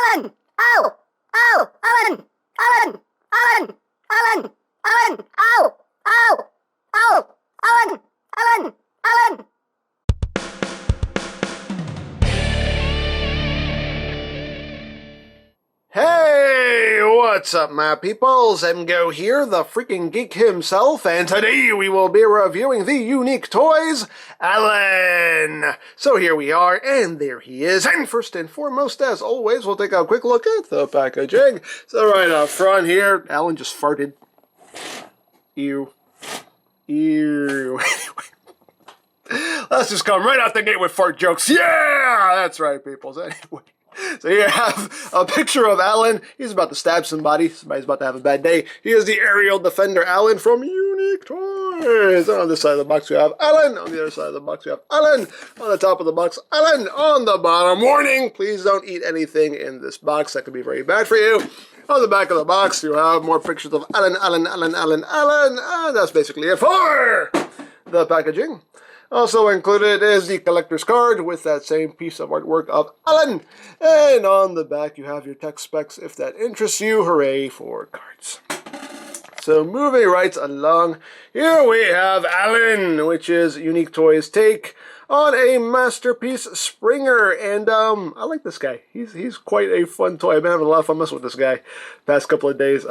Alan! Ow! Ow! Alan! Alan! Alan! Alan! Alan! Ow! Ow! Ow! Alan! Alan! Alan! Hey, what's up, my peoples? EmGo here, the freaking geek himself, and today we will be reviewing the unique toys, Alan. So here we are, and there he is. And first and foremost, as always, we'll take a quick look at the packaging. So right up front here, Alan just farted. Ew. Ew. Let's just come right out the gate with fart jokes. Yeah, that's right, peoples. Anyway. So here I have a picture of Alan. He's about to stab somebody. Somebody's about to have a bad day. He is the aerial defender Alan from Unique Toys. And on this side of the box we have Alan. On the other side of the box we have Alan. On the top of the box, Alan. On the bottom, warning, please don't eat anything in this box. That could be very bad for you. On the back of the box, you have more pictures of Alan. And that's basically it for the packaging. Also included is the collector's card with that same piece of artwork of Alan. And on the back you have your tech specs if that interests you. Hooray for cards. So moving right along, here we have Alan, which is Unique Toys' take on a Masterpiece Springer, and I like this guy. He's quite a fun toy. I've been having a lot of fun messing with this guy past couple of days.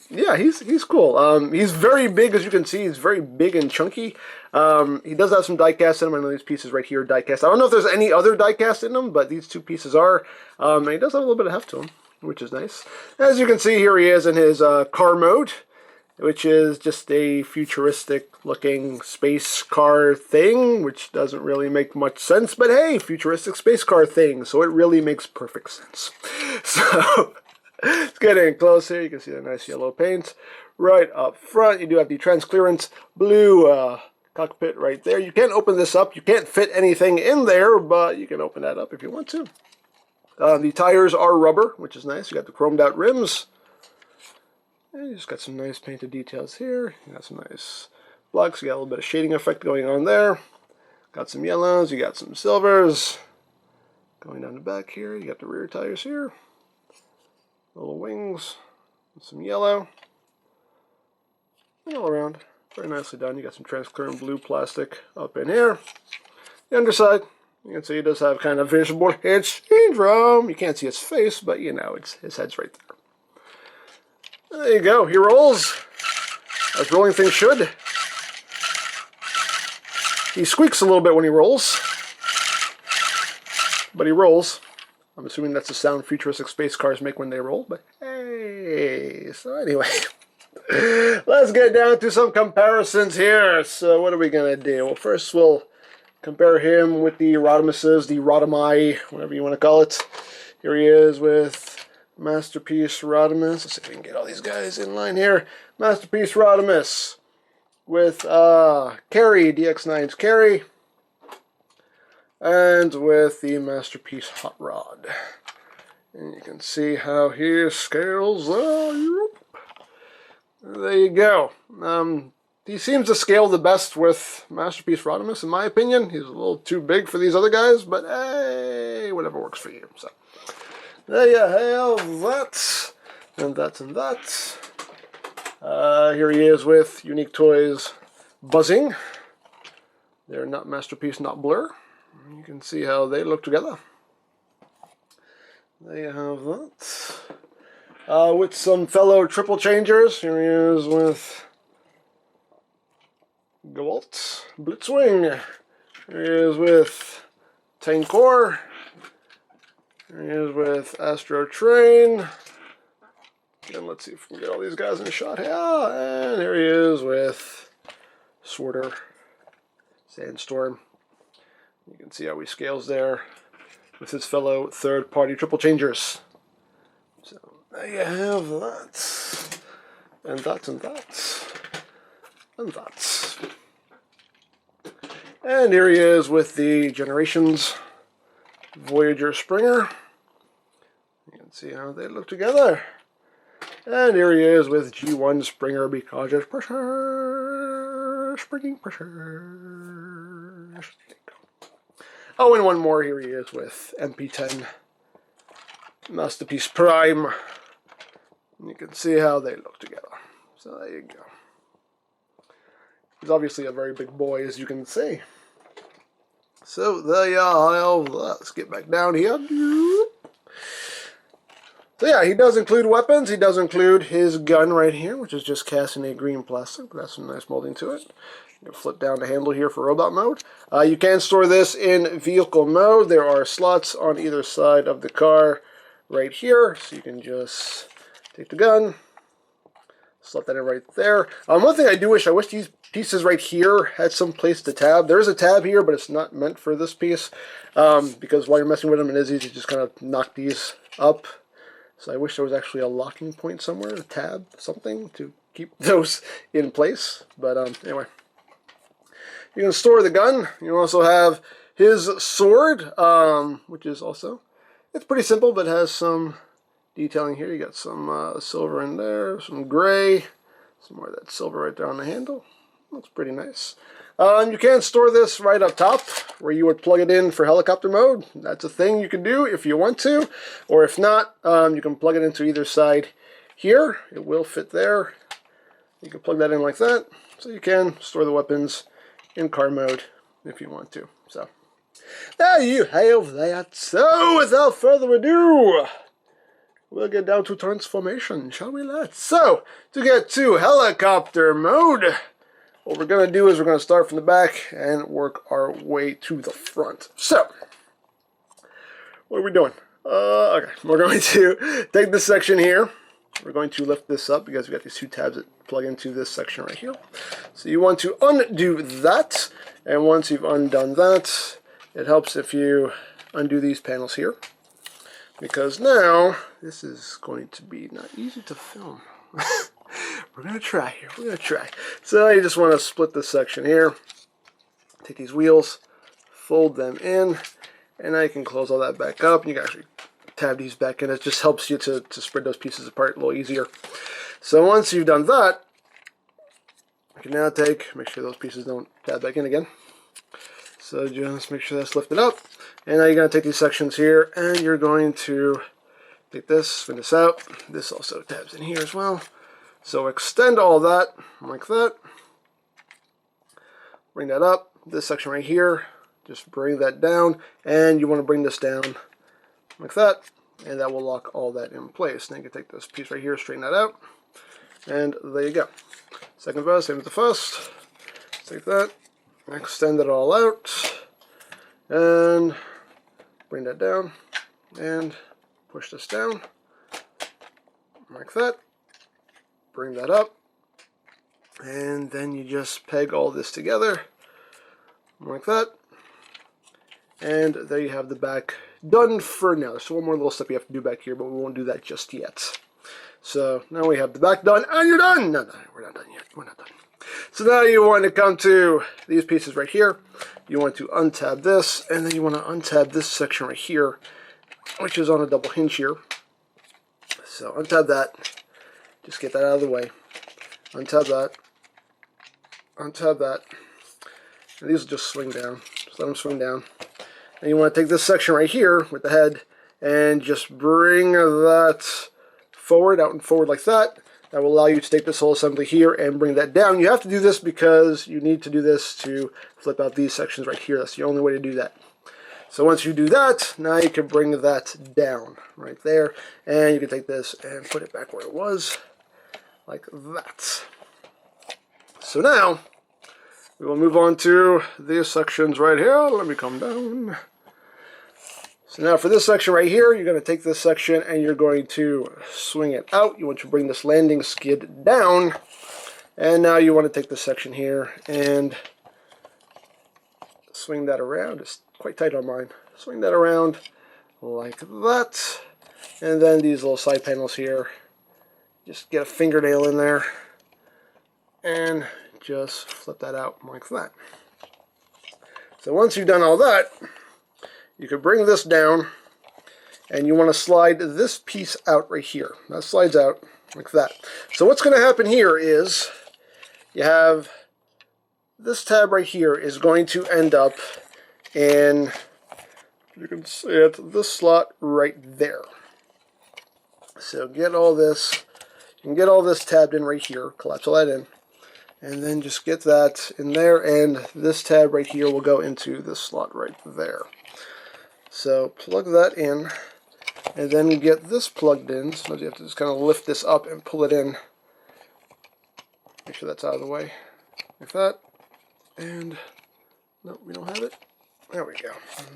Yeah, he's cool. He's very big, as you can see. He's very big and chunky. He does have some die-cast in him. I know these pieces right here are die-cast. I don't know if there's any other die-cast in them, but these two pieces are. And he does have a little bit of heft to him, which is nice. As you can see, here he is in his car mode, which is just a futuristic-looking space car thing, which doesn't really make much sense, but hey, futuristic space car thing, so it really makes perfect sense. So, let's get in close here. You can see the nice yellow paint. Right up front, you do have the transclearance blue cockpit right there. You can't open this up. You can't fit anything in there, but you can open that up if you want to. The tires are rubber, which is nice. You got the chromed out rims. And you just got some nice painted details here. You got some nice blocks. You got a little bit of shading effect going on there. Got some yellows. You got some silvers. Going down the back here, you got the rear tires here. Little wings. Some yellow. And all around. Very nicely done. You got some transparent blue plastic up in here. The underside, you can see it does have kind of visible head syndrome. You can't see his face, but you know, his head's right there. There you go. He rolls, as rolling things should. He squeaks a little bit when he rolls, but he rolls. I'm assuming that's the sound futuristic space cars make when they roll, but hey. So anyway, let's get down to some comparisons here. So what are we going to do? Well, first we'll compare him with the Rodimuses, the Rodimi, whatever you want to call it. Here he is with Masterpiece Rodimus. Let's see if we can get all these guys in line here. Masterpiece Rodimus with Carrie, DX9's Carrie, and with the Masterpiece Hot Rod. And you can see how he scales. There you go. He seems to scale the best with Masterpiece Rodimus, in my opinion. He's a little too big for these other guys, but hey, whatever works for you. So there you have that, and that, and that. Here he is with Unique Toys Buzzing. They're not Masterpiece, not Blur. You can see how they look together. There you have that. With some fellow triple changers, here he is with Gewalt Blitzwing. Here he is with Tankor. Here he is with Astro Train. And let's see if we can get all these guys in a shot here. And here he is with Sworder Sandstorm. You can see how he scales there with his fellow third-party triple changers. So there you have that. And that, and that. And that. And here he is with the Generations Voyager Springer. You can see how they look together. And here he is with G1 Springer because it's pressure. Springing pressure. There you go. Oh, and one more. Here he is with MP10 Masterpiece Prime. And you can see how they look together. So there you go. He's obviously a very big boy, as you can see. So there you are. Let's get back down here. So yeah, he does include weapons. He does include his gun right here, which is just cast in a green plastic. That's some nice molding to it. You can flip down the handle here for robot mode. You can store this in vehicle mode. There are slots on either side of the car right here. So you can just take the gun, slot that in right there. One thing I wish these pieces right here had some place to tab. There is a tab here, but it's not meant for this piece. Because while you're messing with them, it is easy to just kind of knock these up. So I wish there was actually a locking point somewhere, a tab, something to keep those in place. But anyway, you can store the gun. You also have his sword, which is also, it's pretty simple, but has some detailing here. You got some silver in there, some gray, some more of that silver right there on the handle. Looks pretty nice. You can store this right up top where you would plug it in for helicopter mode. That's a thing you can do if you want to, or if not, you can plug it into either side here. It will fit there. You can plug that in like that, so you can store the weapons in car mode if you want to. So there you have that. So without further ado, we'll get down to transformation, shall we? So to get to helicopter mode, what we're going to do is we're going to start from the back and work our way to the front. So, what are we doing? Okay, we're going to take this section here. We're going to lift this up because we got these two tabs that plug into this section right here. So you want to undo that, and once you've undone that, it helps if you undo these panels here, because now this is going to be not easy to film. We're going to try here. We're going to try. So you just want to split this section here. Take these wheels, fold them in, and now you can close all that back up. And you can actually tab these back in. It just helps you to spread those pieces apart a little easier. So once you've done that, you can now make sure those pieces don't tab back in again. So just make sure that's lifted up. And now you're going to take these sections here, and you're going to take this, spin this out. This also tabs in here as well. So extend all that like that. Bring that up. This section right here, just bring that down, and you want to bring this down like that, and that will lock all that in place. Then you can take this piece right here, straighten that out, and there you go. Second verse, same as the first. Take that, extend it all out, and bring that down, and push this down like that. Bring that up, and then you just peg all this together like that, and there you have the back done for now. There's one more little step you have to do back here, but we won't do that just yet. So now we have the back done, and you're done. No, we're not done yet. We're not done. So now you want to come to these pieces right here. You want to untab this, and then you want to untab this section right here, which is on a double hinge here. So untab that. Just get that out of the way. Untab that. Untab that. And these will just swing down. Just let them swing down. And you want to take this section right here with the head and just bring that forward, out and forward like that. That will allow you to take this whole assembly here and bring that down. You have to do this because you need to do this to flip out these sections right here. That's the only way to do that. So once you do that, now you can bring that down right there. And you can take this and put it back where it was, like that. So now, we will move on to these sections right here. Let me come down. So now for this section right here, you're going to take this section and you're going to swing it out. You want to bring this landing skid down. And now you want to take this section here and swing that around. It's quite tight on mine. Swing that around like that. And then these little side panels here, just get a fingernail in there and just flip that out like that. So once you've done all that, you can bring this down and you want to slide this piece out right here. That slides out like that. So what's going to happen here is you have this tab right here is going to end up in, you can see it, this slot right there. So get all this, you can get all this tabbed in right here, collapse all that in, and then just get that in there, and this tab right here will go into this slot right there. So plug that in, and then get this plugged in. So you have to just kind of lift this up and pull it in. Make sure that's out of the way, like that. And no, we don't have it. There we go.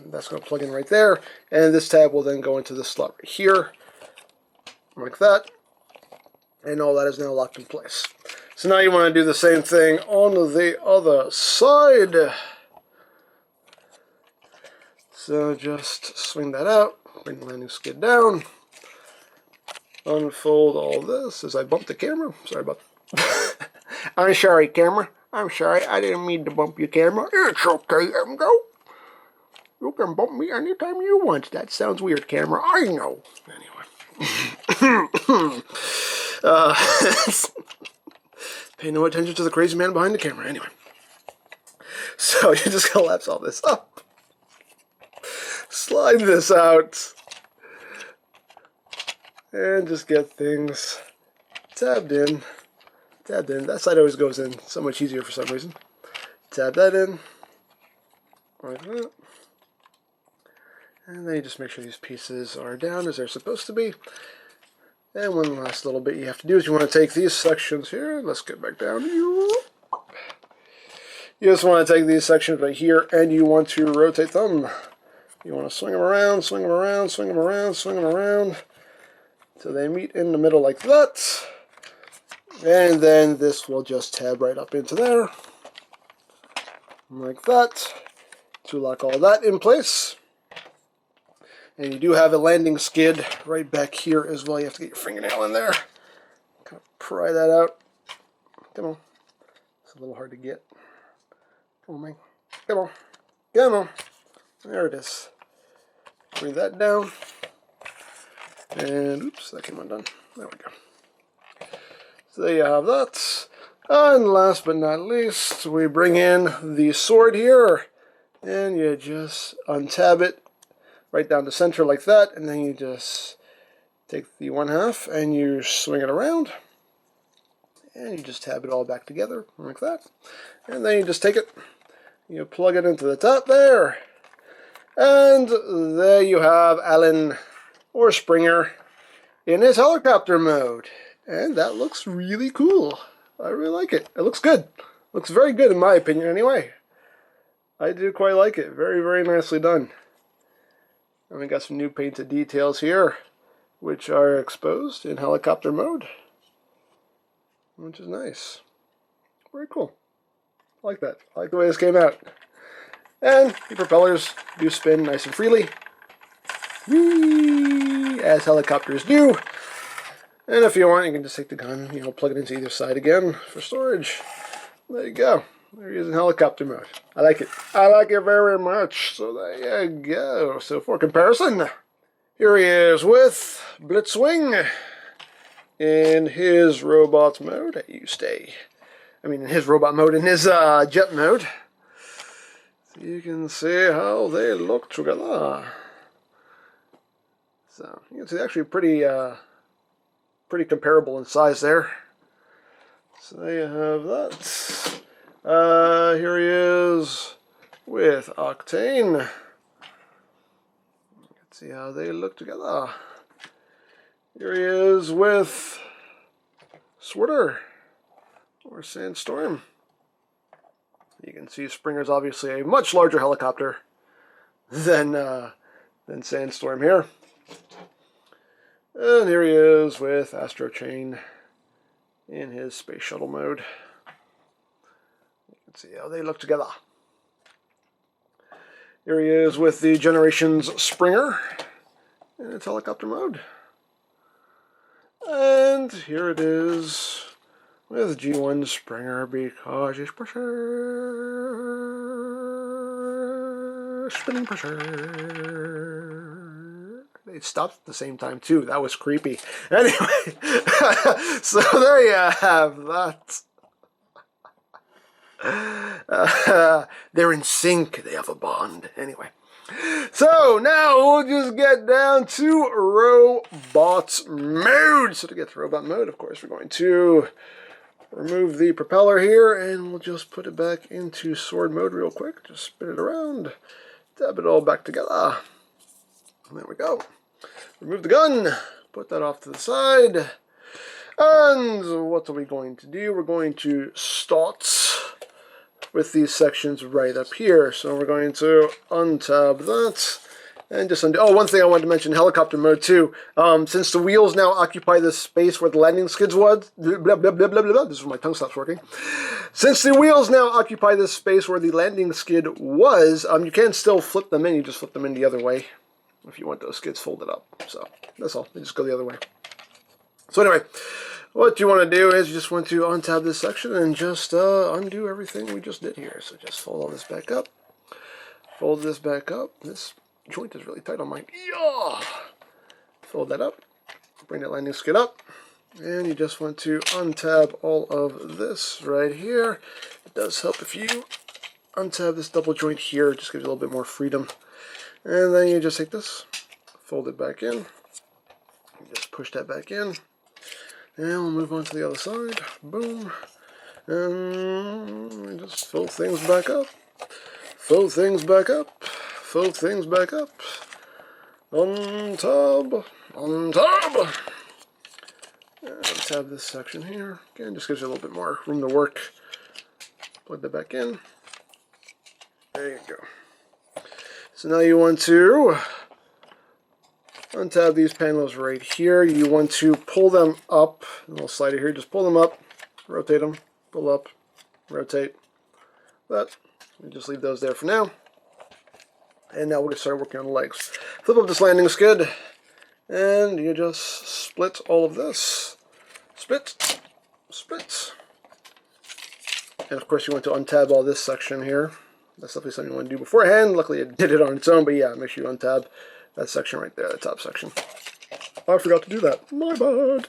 That's going to plug in right there, and this tab will then go into this slot right here, like that. And all that is now locked in place. So now you want to do the same thing on the other side. So just swing that out, bring the landing skid down, unfold all this as I bump the camera. Sorry about that. I'm sorry, camera. I'm sorry. I didn't mean to bump your camera. It's okay, EmGo. You can bump me anytime you want. That sounds weird, camera. I know. Anyway. Pay no attention to the crazy man behind the camera. Anyway. So you just collapse all this up. Slide this out. And just get things tabbed in. Tabbed in. That side always goes in so much easier for some reason. Tab that in. Like that. And then you just make sure these pieces are down as they're supposed to be. And one last little bit you have to do is you want to take these sections here. Let's get back down. You just want to take these sections right here and you want to rotate them. You want to swing them around, swing them around, swing them around, swing them around. So they meet in the middle like that. And then this will just tab right up into there. Like that. To lock all that in place. And you do have a landing skid right back here as well. You have to get your fingernail in there. Kind of pry that out. Come on. It's a little hard to get. Come on, man. Come on. Come on. There it is. Bring that down. And oops, that came undone. There we go. So there you have that. And last but not least, we bring in the sword here. And you just untab it right down the center like that, and then you just take the one half and you swing it around, and you just tab it all back together like that, and then you just take it, you plug it into the top there, and there you have Alan or Springer in his helicopter mode, and that looks really cool. I really like it. It looks good. Looks very good in my opinion anyway. I do quite like it. Very, very nicely done. And we got some new painted details here, which are exposed in helicopter mode, which is nice. Very cool. I like that. I like the way this came out. And the propellers do spin nice and freely, whee, as helicopters do. And if you want, you can just take the gun, plug it into either side again for storage. There you go. There he is in helicopter mode. I like it. I like it very much. So there you go. So for comparison, here he is with Blitzwing in his robot mode. In his robot mode, in his jet mode. So you can see how they look together. So you can see actually pretty comparable in size there. So there you have that. Here he is with Octane. Let's see how they look together. Here he is with Switter or Sandstorm. You can see Springer's obviously a much larger helicopter than Sandstorm here. And here he is with Astro Chain in his space shuttle mode. Let's see how they look together. Here he is with the Generations Springer in its helicopter mode. And here it is with G1 Springer because it's pressure. Spinning pressure. They stopped at the same time too. That was creepy. Anyway, so there you have that. They're in sync. They have a bond. Anyway, So now we'll just get down to robot mode. So to get to robot mode, of course, we're going to remove the propeller here, and we'll just put it back into sword mode real quick. Just spin it around, dab it all back together. And there we go. Remove the gun, put that off to the side. And what are we going to do? We're going to start with these sections right up here. So we're going to untab that and just undo. Oh, one thing I wanted to mention, helicopter mode too. Since the wheels now occupy the space where the landing skids was, blah, blah, blah, blah, blah, this is where my tongue stops working. Since the wheels now occupy this space where the landing skid was, you can still flip them in. You just flip them in the other way if you want those skids folded up. So that's all. They just go the other way. So anyway, what you want to do is you just want to untab this section and just undo everything we just did here. So just fold all this back up. Fold this back up. This joint is really tight on mine. Yeah. Fold that up. Bring that landing skid up. And you just want to untab all of this right here. It does help if you untab this double joint here. It just gives you a little bit more freedom. And then you just take this, fold it back in. Just push that back in. And we'll move on to the other side. Boom. And just fold things back up. Fold things back up. Fold things back up. Untab. Untab. And untab this section here. Again, just gives you a little bit more room to work. Plug that back in. There you go. So now you want to untab these panels right here. You want to pull them up. A little slider here. Just pull them up, rotate them, pull up, rotate. That. We just leave those there for now. And now we're going to start working on the legs. Flip up this landing skid, and you just split all of this. Split, split. And of course you want to untab all this section here. That's definitely something you want to do beforehand. Luckily it did it on its own, but yeah, make sure you untab that section right there, the top section. I forgot to do that. My bad.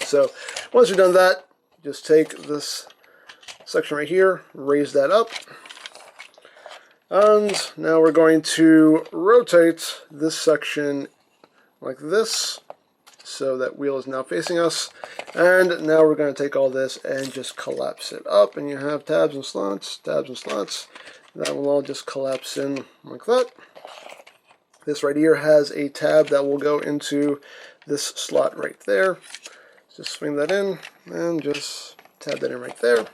So once you've done that, just take this section right here, raise that up. And now we're going to rotate this section like this. So that wheel is now facing us. And now we're going to take all this and just collapse it up. And you have tabs and slots, tabs and slots. That will all just collapse in like that. This right here has a tab that will go into this slot right there. Just swing that in and just tab that in right there.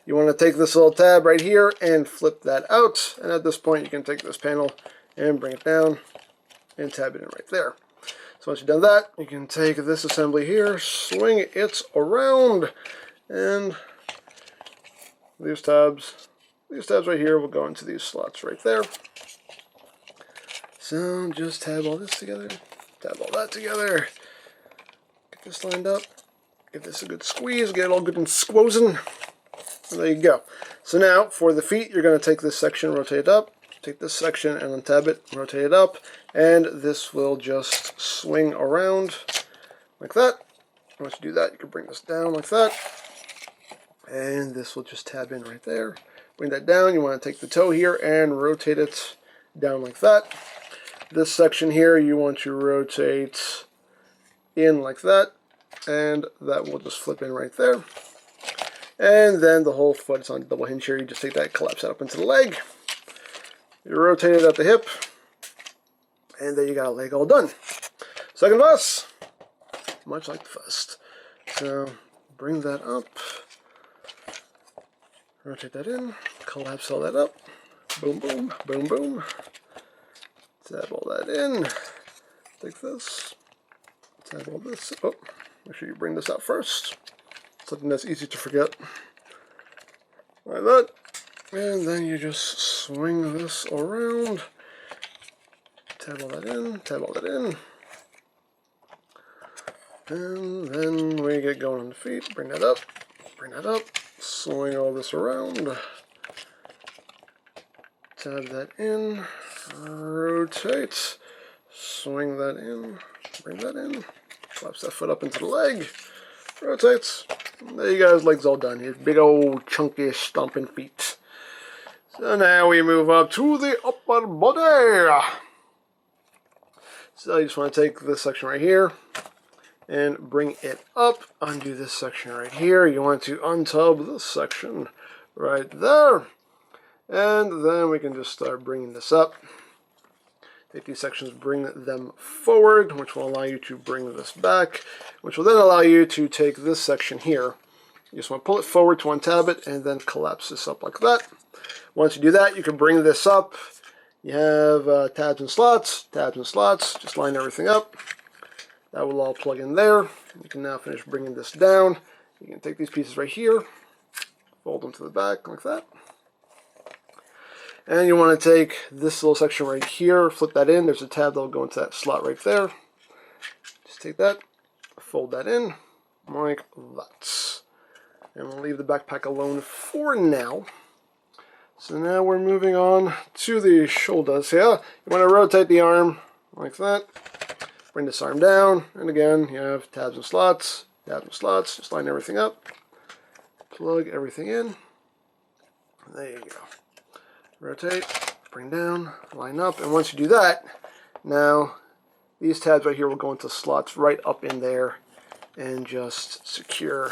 You want to take this little tab right here and flip that out. And at this point you can take this panel and bring it down and tab it in right there. So once you've done that, you can take this assembly here, swing it around, and these tabs right here will go into these slots right there. So just tab all this together, tab all that together, get this lined up, give this a good squeeze, get it all good and squozen, and there you go. So now for the feet, you're going to take this section, rotate it up, take this section and untab it, rotate it up, and this will just swing around like that. Once you do that, you can bring this down like that, and this will just tab in right there. Bring that down. You want to take the toe here and rotate it down like that. This section here, you want to rotate in like that, and that will just flip in right there. And then the whole foot is on double hinge here. You just take that, collapse that up into the leg. You rotate it at the hip, and then you got a leg all done. Second fuss, much like the first. So bring that up, rotate that in, collapse all that up, boom, boom, boom, boom. Tab all that in, take this, tab all this, oh, make sure you bring this out first. Something that's easy to forget. Like that. And then you just swing this around. Tab all that in, tab all that in. And then we get going on the feet. Bring that up, swing all this around. Tab that in, rotate, swing that in, bring that in, collapse that foot up into the leg, rotates. There you go, his leg's all done. His big old chunky stomping feet. So now we move up to the upper body. So you just want to take this section right here and bring it up. Undo this section right here. You want to untub this section right there. And then we can just start bringing this up. Take these sections, bring them forward, which will allow you to bring this back, which will then allow you to take this section here. You just want to pull it forward to untab it and then collapse this up like that. Once you do that, you can bring this up. You have tabs and slots, just line everything up. That will all plug in there. You can now finish bringing this down. You can take these pieces right here, fold them to the back like that. And you want to take this little section right here, flip that in. There's a tab that will go into that slot right there. Just take that, fold that in, like that. And we'll leave the backpack alone for now. So now we're moving on to the shoulders here. You want to rotate the arm like that. Bring this arm down, and again, you have tabs and slots, just line everything up. Plug everything in. There you go. Rotate, bring down, line up, and once you do that, now these tabs right here will go into slots right up in there and just secure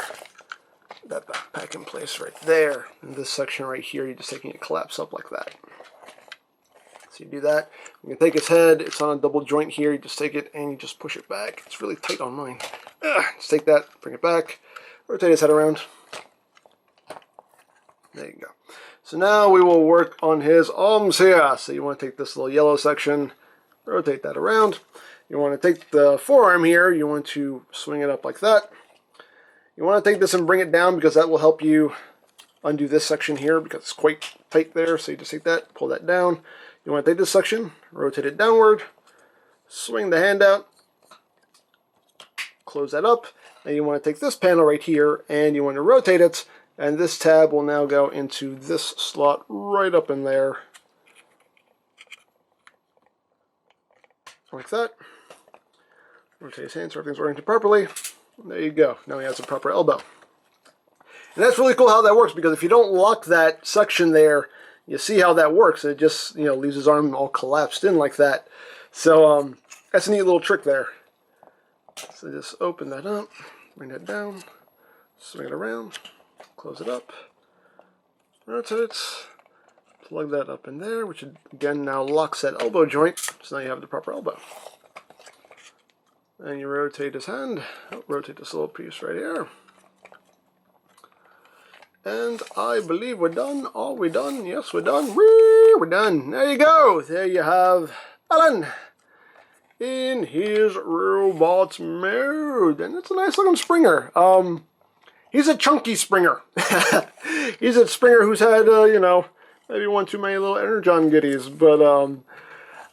that backpack in place right there. And this section right here, you're just taking it collapse up like that. So you do that. You can take his head, it's on a double joint here, you just take it and you just push it back. It's really tight on mine. Just take that, bring it back, rotate his head around. There you go. So now we will work on his arms here. So you want to take this little yellow section, rotate that around. You want to take the forearm here, you want to swing it up like that. You want to take this and bring it down because that will help you undo this section here because it's quite tight there. So you just take that, pull that down. You want to take this section, rotate it downward, swing the hand out, close that up. And you want to take this panel right here and you want to rotate it. And this tab will now go into this slot right up in there. Like that. Rotate his hand so everything's oriented properly. There you go. Now he has a proper elbow. And that's really cool how that works because if you don't lock that section there, you see how that works. It just, leaves his arm all collapsed in like that. So that's a neat little trick there. So just open that up, bring that down, swing it around. Close it up, rotate, plug that up in there, which again now locks that elbow joint, so now you have the proper elbow. And you rotate his hand, rotate this little piece right here. And I believe we're done. Are we done? Yes, we're done. Whee, we're done. There you go. There you have Alan in his robot mode. And it's a nice looking Springer. He's a chunky Springer. He's a Springer who's had, maybe one too many little Energon goodies. But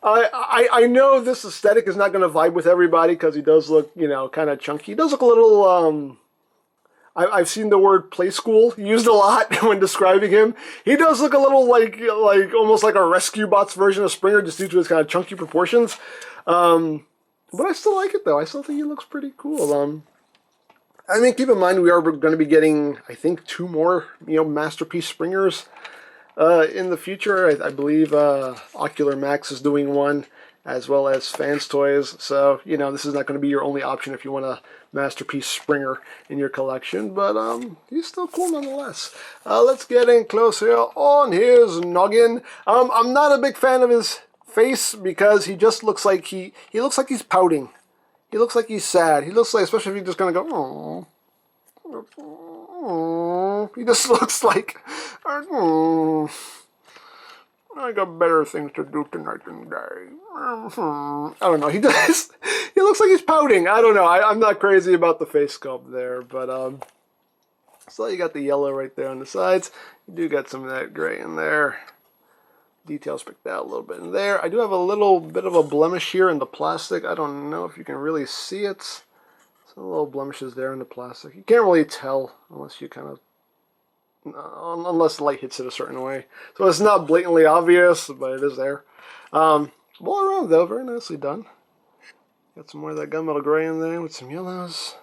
I know this aesthetic is not going to vibe with everybody because he does look, kind of chunky. He does look a little, I've seen the word play school used a lot when describing him. He does look a little like almost like a Rescue Bots version of Springer just due to his kind of chunky proportions. But I still like it though. I still think he looks pretty cool. I mean, keep in mind we are going to be getting, I think, 2 more, Masterpiece Springers in the future. I believe Ocular Max is doing one, as well as Fans Toys. So, this is not going to be your only option if you want a Masterpiece Springer in your collection. But he's still cool nonetheless. Let's get in close here on his noggin. I'm not a big fan of his face because he just looks like he looks like he's pouting. He looks like he's sad. He looks like, especially if you're just going to go, oh. He just looks like, I got better things to do tonight than today. I don't know. He looks like he's pouting. I don't know. I'm not crazy about the face sculpt there, but, so you got the yellow right there on the sides. You do got some of that gray in there. Details picked out a little bit in there. I do have a little bit of a blemish here in the plastic. I don't know if you can really see it. Some little blemishes there in the plastic. You can't really tell unless you kind of, unless the light hits it a certain way. So it's not blatantly obvious, but it is there. All around though, very nicely done. Got some more of that gunmetal gray in there with some yellows.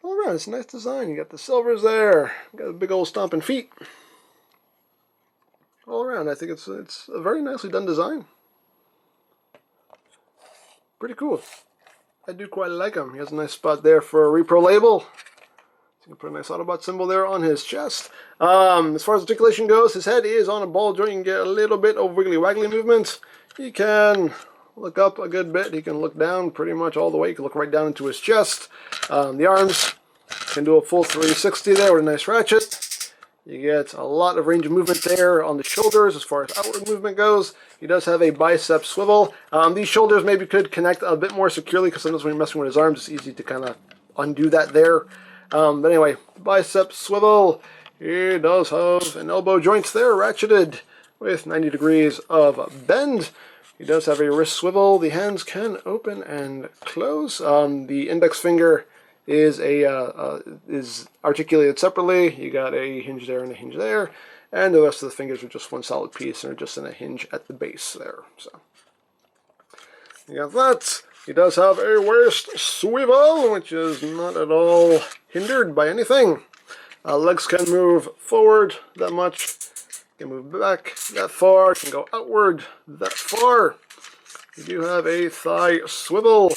All around, it's a nice design. You got the silvers there. Got the big old stomping feet. all around. I think it's a very nicely done design. Pretty cool. I do quite like him. He has a nice spot there for a repro label. So you can put a nice Autobot symbol there on his chest. As far as articulation goes, his head is on a ball joint. You can get a little bit of wiggly-waggly movement. He can look up a good bit. He can look down pretty much all the way. He can look right down into his chest. The arms can do a full 360 there with a nice ratchet. You get a lot of range of movement there on the shoulders as far as outward movement goes. He does have a bicep swivel. These shoulders maybe could connect a bit more securely because sometimes when you're messing with his arms, it's easy to kind of undo that there. But anyway, bicep swivel. He does have an elbow joint there, ratcheted with 90 degrees of bend. He does have a wrist swivel. The hands can open and close. The index finger is articulated separately. You got a hinge there and a hinge there, and the rest of the fingers are just one solid piece and are just in a hinge at the base there. So you got that. He does have a waist swivel, which is not at all hindered by anything. Legs can move forward that much, can move back that far, can go outward that far. You do have a thigh swivel.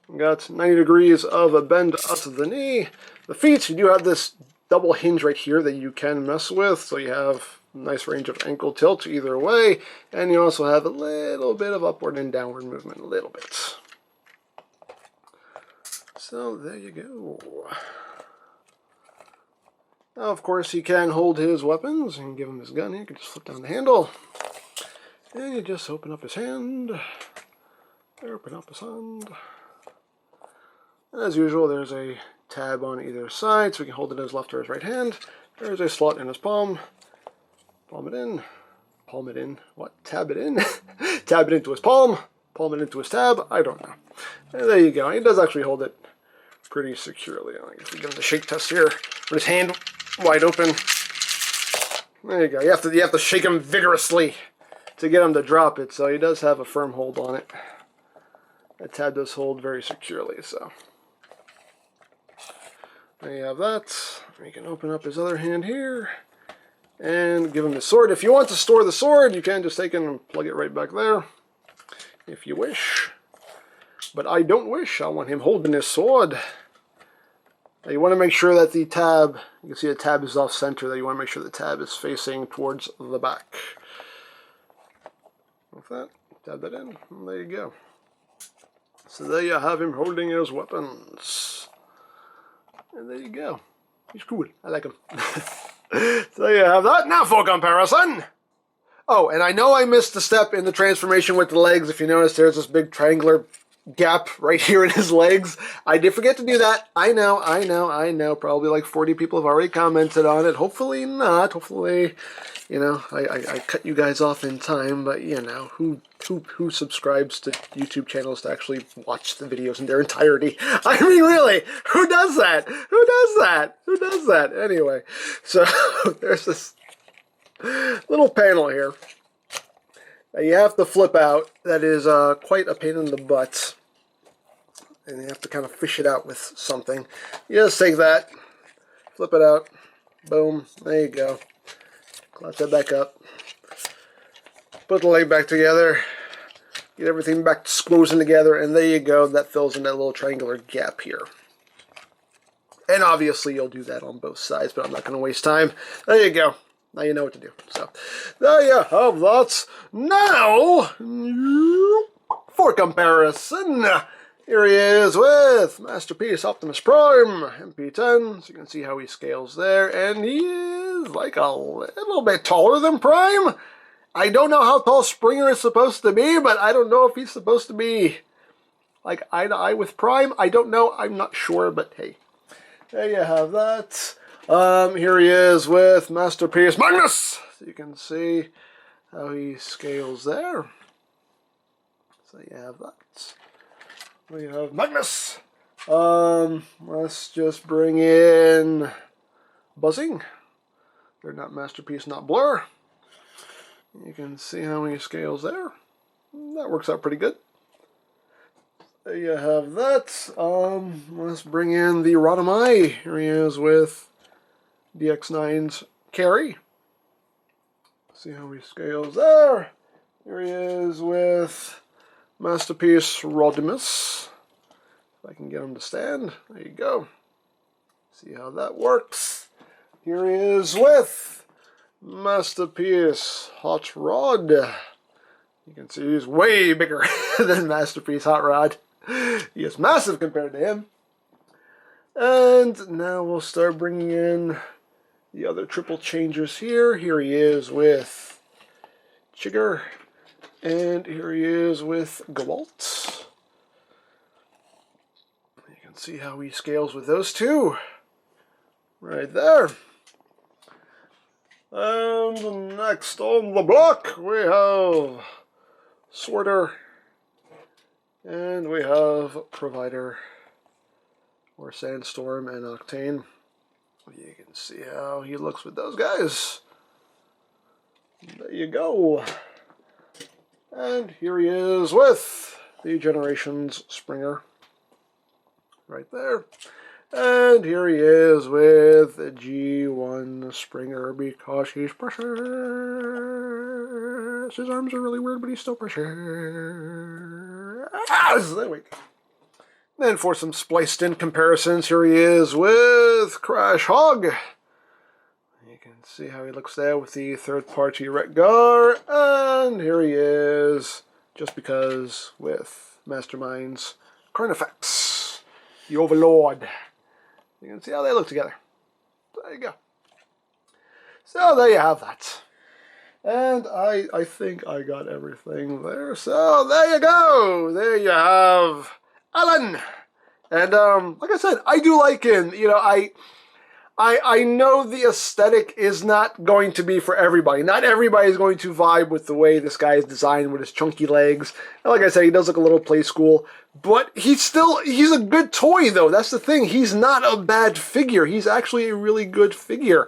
You got 90 degrees of a bend up to the knee. The feet, you do have this double hinge right here that you can mess with, so you have a nice range of ankle tilt either way, and you also have a little bit of upward and downward movement, a little bit. So there you go. Now, of course, he can hold his weapons and give him his gun here. You can just flip down the handle, and you just open up his hand. Open up his hand. As usual, there's a tab on either side, so we can hold it in his left or his right hand. There's a slot in his palm. Palm it in. Palm it in. What? Tab it in? Tab it into his palm. Palm it into his tab. I don't know. And there you go. He does actually hold it pretty securely. I guess we give him the shake test here with his hand wide open. There you go. You have to shake him vigorously to get him to drop it. So he does have a firm hold on it. That tab does hold very securely. So there you have that. We can open up his other hand here and give him the sword. If you want to store the sword, you can just take it and plug it right back there if you wish. But I don't wish. I want him holding his sword. Now you want to make sure that the tab, you can see the tab is off center, that you want to make sure the tab is facing towards the back. With that, tab that in, and there you go. So there you have him holding his weapons. And there you go. He's cool. I like him. So there you have that. Now for comparison. Oh, and I know I missed a step in the transformation with the legs. If you notice, there's this big triangular gap right here in his legs. I did forget to do that. I know. Probably like 40 people have already commented on it. Hopefully not. Hopefully, you know, I cut you guys off in time. But, you know, who subscribes to YouTube channels to actually watch the videos in their entirety? I mean, really, who does that? Who does that? Anyway, so there's this little panel here that you have to flip out. That is quite a pain in the butt. And you have to kind of fish it out with something. You just take that, flip it out, boom, there you go. Clutch that back up. Put the leg back together. Get everything back squozen together, and there you go. That fills in that little triangular gap here. And obviously you'll do that on both sides, but I'm not going to waste time. There you go. Now you know what to do. So, there you have that. Now, for comparison, here he is with Masterpiece Optimus Prime, MP10. So you can see how he scales there. And he is like a little bit taller than Prime. I don't know how tall Springer is supposed to be, but I don't know if he's supposed to be like eye to eye with Prime. I don't know. I'm not sure, but hey. There you have that. Here he is with Masterpiece Magnus. So you can see how he scales there. So you have that. We have Magnus. Let's just bring in Buzzing. They're not Masterpiece, not Blur. You can see how he scales there. That works out pretty good. There you have that. Let's bring in the Rotomai. Here he is with DX9's Carry. See how he scales there. Here he is with Masterpiece Rodimus. If I can get him to stand. There you go. See how that works. Here he is with Masterpiece Hot Rod. You can see he's way bigger than Masterpiece Hot Rod. He is massive compared to him. And now we'll start bringing in the other triple changers here. Here he is with Chigger. And here he is with Gewalt. You can see how he scales with those two. Right there. And next on the block we have Sorter. And we have Provider, or Sandstorm and Octane. You can see how he looks with those guys. There you go. And here he is with the Generations Springer. Right there. And here he is with the G1 Springer because he's precious. His arms are really weird, but he's still precious. There we go. Then for some spliced in comparisons, here he is with Crash Hog. You can see how he looks there with the third-party Retgar. And here he is, just because, with Mastermind's Carnifex, the Overlord. You can see how they look together. There you go. So there you have that. And I think I got everything there. So there you go. There you have Alan. And like I said, I do like him. You know, I know the aesthetic is not going to be for everybody. Not everybody is going to vibe with the way this guy is designed with his chunky legs. And like I said, he does look a little play school. But he's a good toy, though. That's the thing. He's not a bad figure. He's actually a really good figure.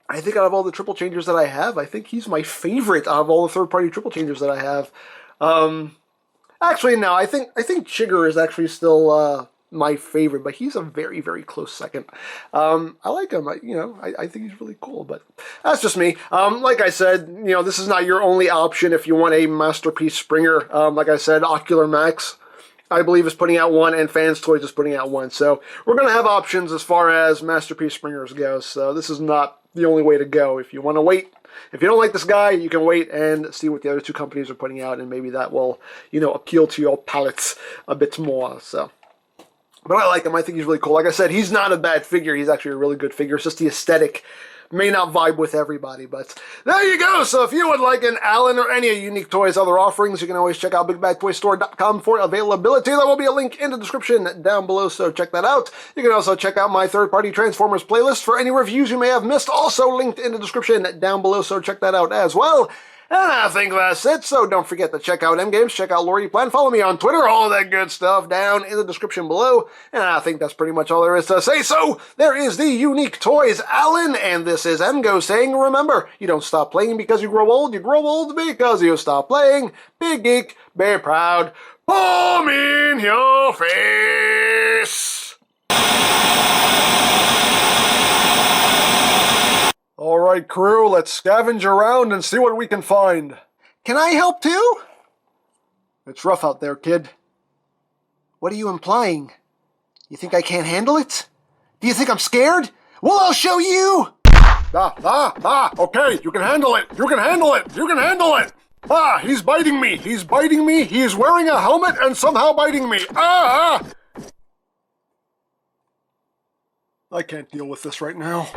I think out of all the triple changers that I have, I think he's my favorite out of all the third-party triple changers that I have. Actually, no, I think Chigger is actually still my favorite, but he's a very, very close second. I like him. I think he's really cool, but that's just me. Like I said, this is not your only option if you want a Masterpiece Springer. Like I said, Ocular Max, I believe, is putting out one, and Fans Toys is putting out one. So we're going to have options as far as Masterpiece Springers go. So this is not the only way to go. If you want to wait, if you don't like this guy, you can wait and see what the other two companies are putting out, and maybe that will, appeal to your palates a bit more. So, but I like him. I think he's really cool. Like I said, he's not a bad figure. He's actually a really good figure. It's just the aesthetic may not vibe with everybody, but there you go. So if you would like an Allen or any of Unique Toys' other offerings, you can always check out BigBadToyStore.com for availability. There will be a link in the description down below, so check that out. You can also check out my third-party Transformers playlist for any reviews you may have missed, also linked in the description down below, so check that out as well. And I think that's it, so don't forget to check out EmGo's, check out Lori Plan, follow me on Twitter, all that good stuff down in the description below. And I think that's pretty much all there is to say. So, there is the Unique Toys Alan, and this is EmGo saying, remember, you don't stop playing because you grow old because you stop playing. Big Geek, be proud, palm in your face! Alright, crew, let's scavenge around and see what we can find. Can I help too? It's rough out there, kid. What are you implying? You think I can't handle it? Do you think I'm scared? Well, I'll show you! Okay, you can handle it! You can handle it! You can handle it! He's biting me! He's biting me! He's wearing a helmet and somehow biting me! I can't deal with this right now.